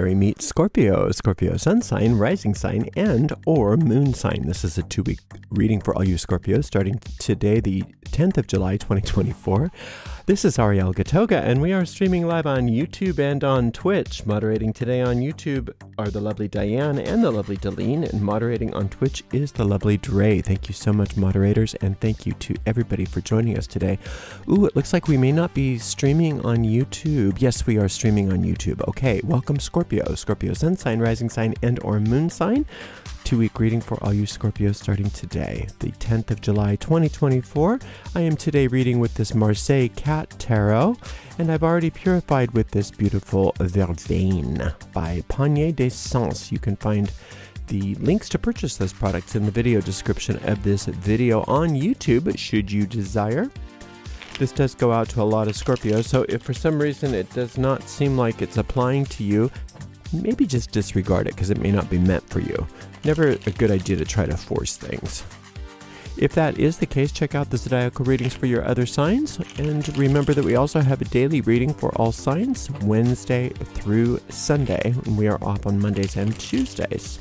Fairy meet Scorpio, Scorpio sun sign, rising sign, and or moon sign. This is a 2-week reading for all you Scorpios starting today, the 10th of July, 2024. This is Ariel Gatoga, and we are streaming live on YouTube and on Twitch. Moderating today on YouTube are the lovely Diane and the lovely Deline, and moderating on Twitch is the lovely Dre. Thank you so much, moderators, and thank you to everybody for joining us today. Ooh, it looks like we may not be streaming on YouTube. Yes, we are streaming on YouTube. Okay, welcome Scorpio, Scorpio sun sign, rising sign, and or moon sign. 2-week reading for all you Scorpios starting today, the 10th of July, 2024. I am today reading with this Marseille Cat Tarot, and I've already purified with this beautiful Vervain by Panier des Sens. You can find the links to purchase those products in the video description of this video on YouTube, should you desire. This does go out to a lot of Scorpios, so if for some reason it does not seem like it's applying to you, maybe just disregard it because it may not be meant for you. Never a good idea to try to force things. If that is the case, check out the zodiacal readings for your other signs, and remember that we also have a daily reading for all signs Wednesday through Sunday, and we are off on Mondays and Tuesdays.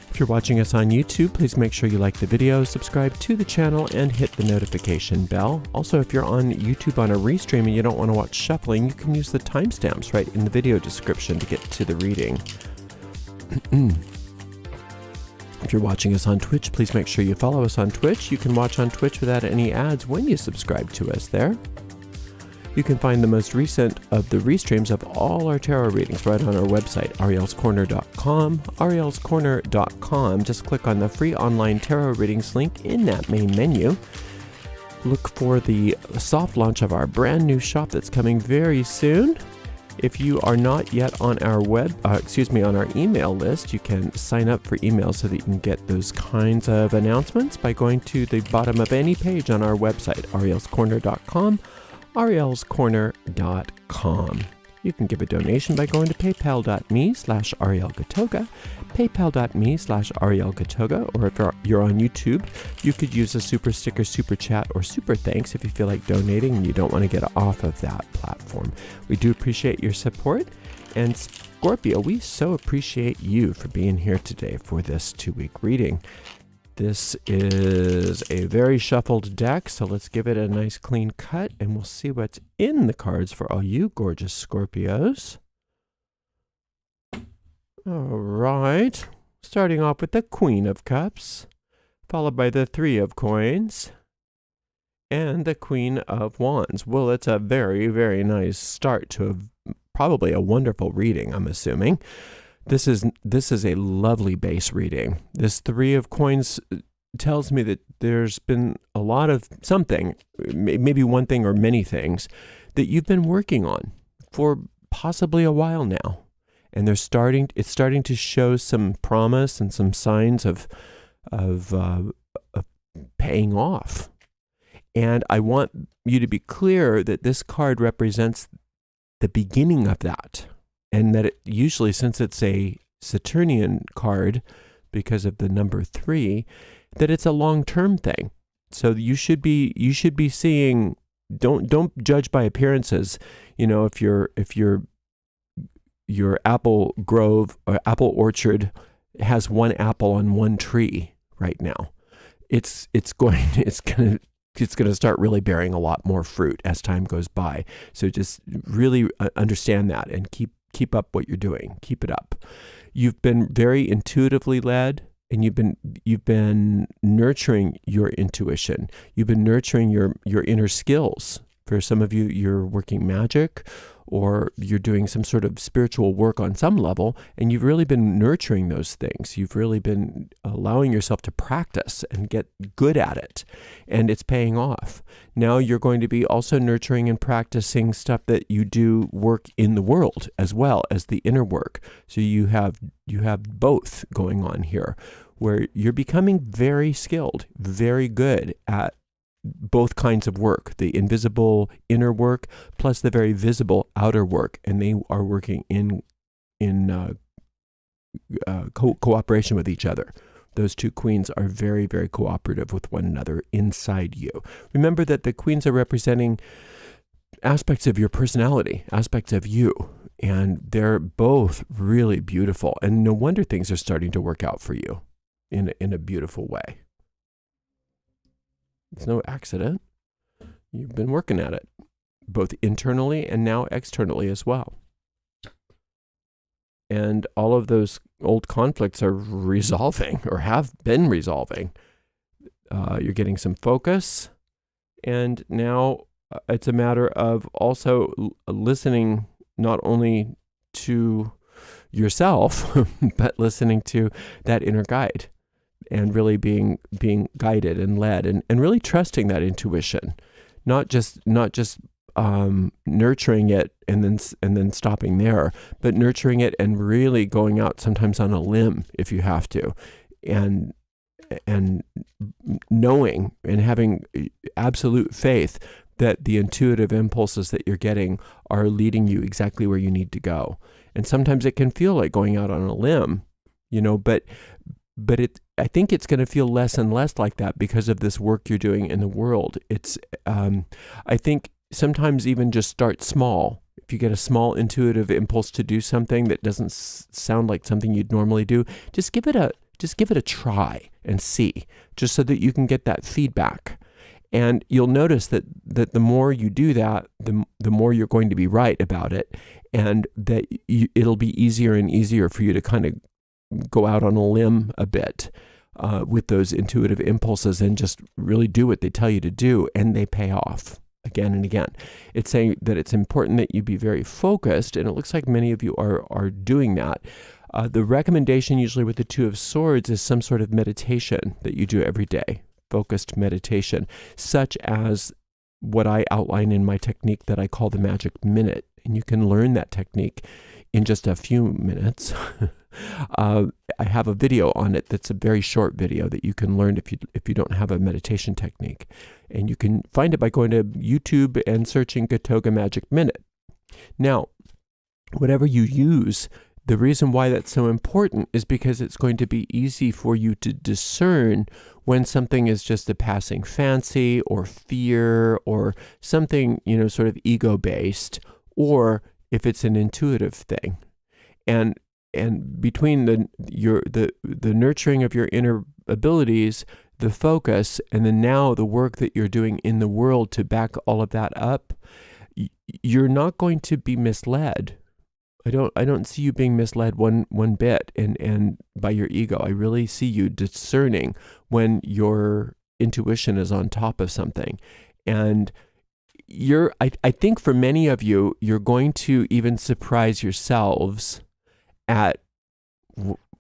If you're watching us on YouTube, please make sure you like the video, subscribe to the channel, and hit the notification bell. Also, if you're on YouTube on a restream and you don't want to watch shuffling, you can use the timestamps right in the video description to get to the reading. If you're watching us on Twitch, please make sure you follow us on Twitch. You can watch on Twitch without any ads when you subscribe to us there. You can find the most recent of the restreams of all our tarot readings right on our website, arielscorner.com. arielscorner.com. Just click on the free online tarot readings link in that main menu. Look for the soft launch of our brand new shop that's coming very soon. If you are not yet on our on our email list, you can sign up for emails so that you can get those kinds of announcements by going to the bottom of any page on our website, arielscorner.com. arielscorner.com. You can give a donation by going to paypal.me/arielgatoga, paypal.me/arielgatoga, or if you're on YouTube, you could use a super sticker, super chat, or super thanks if you feel like donating and you don't want to get off of that platform. We do appreciate your support, and Scorpio, we so appreciate you for being here today for this 2-week reading. This is a very shuffled deck, so let's give it a nice clean cut, and we'll see what's in the cards for all you gorgeous Scorpios. All right, starting off with the Queen of Cups, followed by the 3 of Coins, and the Queen of Wands. Well, it's a very, very nice start to probably a wonderful reading, I'm assuming. This is a lovely base reading. This 3 of Coins tells me that there's been a lot of something, maybe one thing or many things, that you've been working on for possibly a while now. And it's starting to show some promise and some signs of paying off. And I want you to be clear that this card represents the beginning of that. And that it usually, since it's a Saturnian card, because of the number 3, that it's a long-term thing. So you should be seeing. Don't judge by appearances. You know, if your apple grove or apple orchard has one apple on one tree right now, it's going to start really bearing a lot more fruit as time goes by. So just really understand that and keep up what you're doing. Keep it up. You've been very intuitively led, and you've been nurturing your intuition. You've been nurturing your inner skills. For some of you, you're working magic, or you're doing some sort of spiritual work on some level, and you've really been nurturing those things. You've really been allowing yourself to practice and get good at it, and it's paying off. Now you're going to be also nurturing and practicing stuff that you do work in the world as well as the inner work. So you have both going on here, where you're becoming very skilled, very good at both kinds of work, the invisible inner work plus the very visible outer work, and they are working in cooperation with each other. Those two queens are very, very cooperative with one another inside you. Remember that the queens are representing aspects of your personality, aspects of you. And they're both really beautiful. And no wonder things are starting to work out for you in a beautiful way. It's no accident. You've been working at it, both internally and now externally as well. And all of those old conflicts are resolving or have been resolving. You're getting some focus. And now it's a matter of also listening not only to yourself, but listening to that inner guide and really being guided and led and really trusting that intuition, not just nurturing it and then stopping there, but nurturing it and really going out sometimes on a limb if you have to, and knowing and having absolute faith that the intuitive impulses that you're getting are leading you exactly where you need to go. And sometimes it can feel like going out on a limb, but I think it's going to feel less and less like that because of this work you're doing in the world. I think sometimes even just start small. If you get a small intuitive impulse to do something that doesn't sound like something you'd normally do, just give it a try and see, just so that you can get that feedback. And you'll notice that the more you do that, the more you're going to be right about it, and that it'll be easier and easier for you to kind of go out on a limb a bit with those intuitive impulses and just really do what they tell you to do, and they pay off again and again. It's saying that it's important that you be very focused, and it looks like many of you are doing that. The recommendation usually with the Two of Swords is some sort of meditation that you do every day. Focused meditation, such as what I outline in my technique that I call the Magic Minute. And you can learn that technique in just a few minutes. I have a video on it that's a very short video that you can learn if you don't have a meditation technique. And you can find it by going to YouTube and searching Gatoga Magic Minute. Now, whatever you use, the reason why that's so important is because it's going to be easy for you to discern when something is just a passing fancy or fear or something, sort of ego-based, or if it's an intuitive thing. And between the nurturing of your inner abilities, the focus, and then now the work that you're doing in the world to back all of that up, you're not going to be misled. I don't see you being misled one bit and by your ego. I really see you discerning when your intuition is on top of something. And I think for many of you, you're going to even surprise yourselves at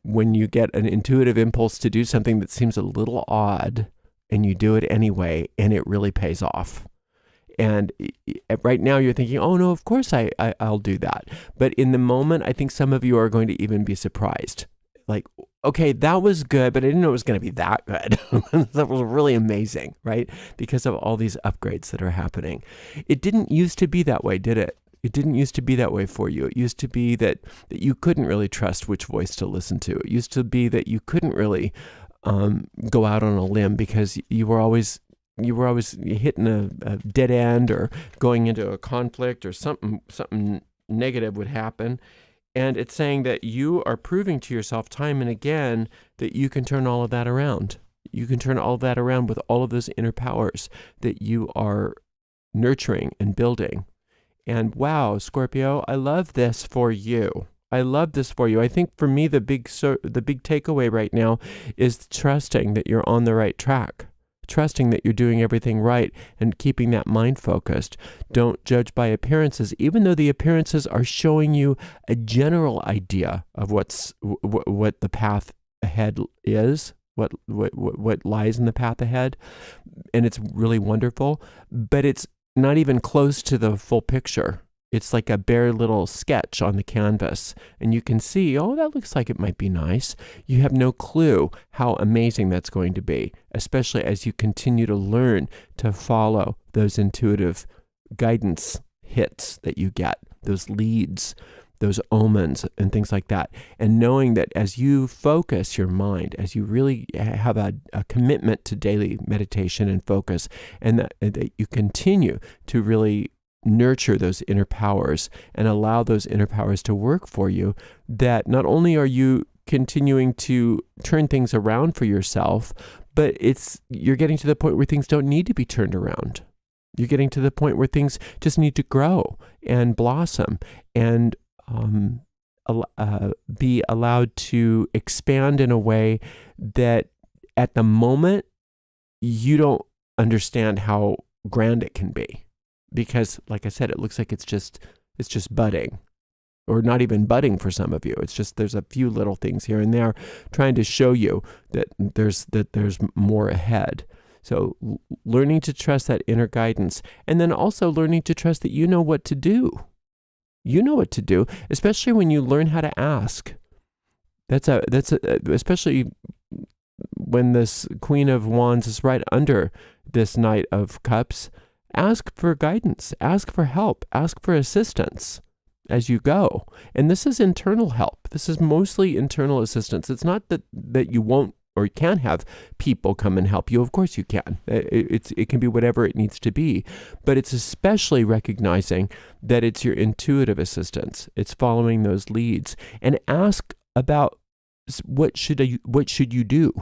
when you get an intuitive impulse to do something that seems a little odd and you do it anyway, and it really pays off. And right now you're thinking, oh no, of course I'll do that. But in the moment, I think some of you are going to even be surprised. Like, okay, that was good, but I didn't know it was going to be that good. That was really amazing, right? Because of all these upgrades that are happening. It didn't used to be that way, did it? It didn't used to be that way for you. It used to be that you couldn't really trust which voice to listen to. It used to be that you couldn't really go out on a limb because you were always hitting a dead end or going into a conflict, or something negative would happen. And it's saying that you are proving to yourself time and again that you can turn all of that around. You can turn all of that around with all of those inner powers that you are nurturing and building. And wow, Scorpio, I love this for you. I love this for you. I think for me, the big takeaway right now is trusting that you're on the right track. Trusting that you're doing everything right and keeping that mind focused. Don't judge by appearances, even though the appearances are showing you a general idea of what the path ahead is, what lies in the path ahead, and it's really wonderful. But it's not even close to the full picture. It's like a bare little sketch on the canvas, and you can see, oh, that looks like it might be nice. You have no clue how amazing that's going to be, especially as you continue to learn to follow those intuitive guidance hits that you get, those leads, those omens and things like that. And knowing that as you focus your mind, as you really have a commitment to daily meditation and focus, and that you continue to really nurture those inner powers and allow those inner powers to work for you, that not only are you continuing to turn things around for yourself, but you're getting to the point where things don't need to be turned around. You're getting to the point where things just need to grow and blossom and be allowed to expand in a way that at the moment you don't understand how grand it can be. Because, like I said, it looks like it's just budding, or not even budding for some of you. It's just there's a few little things here and there trying to show you that there's more ahead. So learning to trust that inner guidance, and then also learning to trust that you know what to do. You know what to do, especially when you learn how to ask. Especially when this Queen of Wands is right under this Knight of Cups. Ask for guidance, ask for help, ask for assistance as you go. And this is internal help. This is mostly internal assistance. It's not that you won't or you can't have people come and help you. Of course you can. It can be whatever it needs to be. But it's especially recognizing that it's your intuitive assistance. It's following those leads. And ask about what should you do?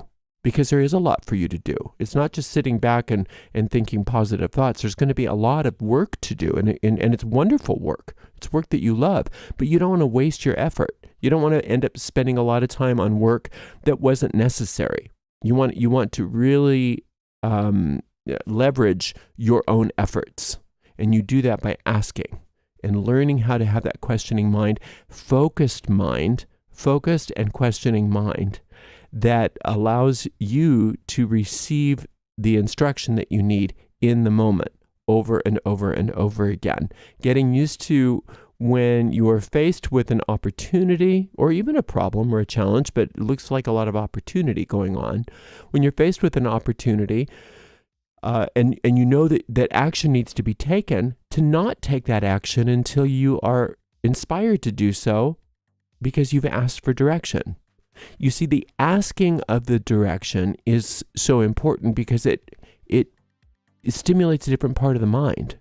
Because there is a lot for you to do. It's not just sitting back and thinking positive thoughts. There's going to be a lot of work to do, and it's wonderful work. It's work that you love, but you don't want to waste your effort. You don't want to end up spending a lot of time on work that wasn't necessary. You want to really leverage your own efforts, and you do that by asking and learning how to have that questioning mind, focused and questioning mind, that allows you to receive the instruction that you need in the moment over and over and over again. Getting used to when you are faced with an opportunity or even a problem or a challenge, but it looks like a lot of opportunity going on. When you're faced with an opportunity and you know that action needs to be taken, to not take that action until you are inspired to do so because you've asked for direction. You see, the asking of the direction is so important because it stimulates a different part of the mind.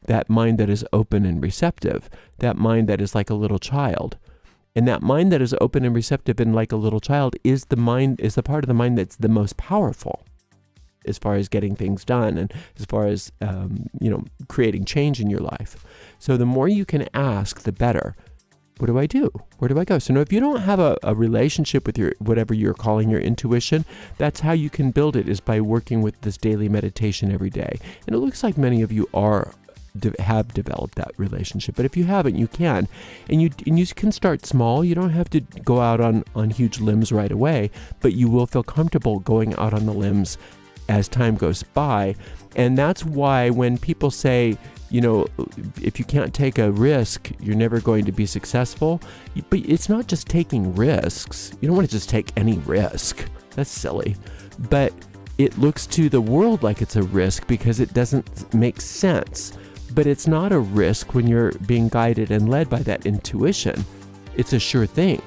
That mind that is open and receptive. That mind that is like a little child. And that mind that is open and receptive and like a little child is the part of the mind that's the most powerful as far as getting things done and as far as creating change in your life. So the more you can ask, the better. What do I do? Where do I go? So now if you don't have a relationship with your whatever you're calling your intuition, that's how you can build it, is by working with this daily meditation every day. And it looks like many of you have developed that relationship. But if you haven't, you can. And you can start small. You don't have to go out on huge limbs right away, but you will feel comfortable going out on the limbs as time goes by. And that's why when people say, if you can't take a risk, you're never going to be successful. But it's not just taking risks. You don't want to just take any risk. That's silly. But it looks to the world like it's a risk because it doesn't make sense. But it's not a risk when you're being guided and led by that intuition. It's a sure thing.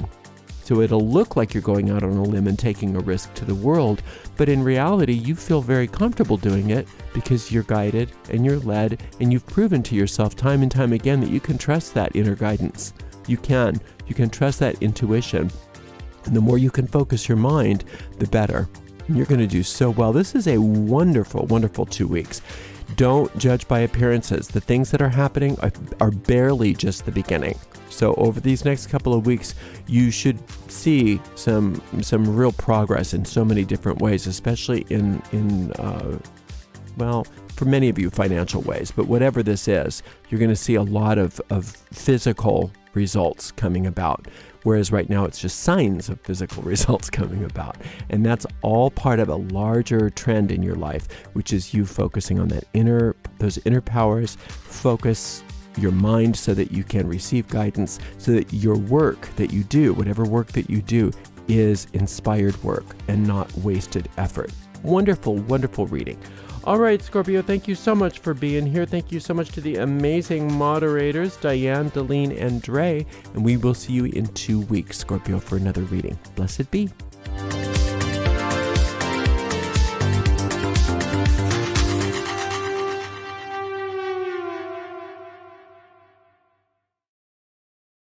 So it'll look like you're going out on a limb and taking a risk to the world, but in reality, you feel very comfortable doing it because you're guided and you're led, and you've proven to yourself time and time again that you can trust that inner guidance. You can trust that intuition. And the more you can focus your mind, the better. And you're going to do so well. This is a wonderful, wonderful 2 weeks. Don't judge by appearances. The things that are happening are barely just the beginning. So over these next couple of weeks, you should see some real progress in so many different ways, especially in for many of you, financial ways. But whatever this is, you're going to see a lot of physical results coming about. Whereas right now it's just signs of physical results coming about. And that's all part of a larger trend in your life, which is you focusing on those inner powers. Focus your mind so that you can receive guidance, so that your work that you do, whatever work that you do, is inspired work and not wasted effort. Wonderful, wonderful reading. All right, Scorpio, thank you so much for being here. Thank you so much to the amazing moderators, Diane, Deline, and Dre. And we will see you in 2 weeks, Scorpio, for another reading. Blessed be.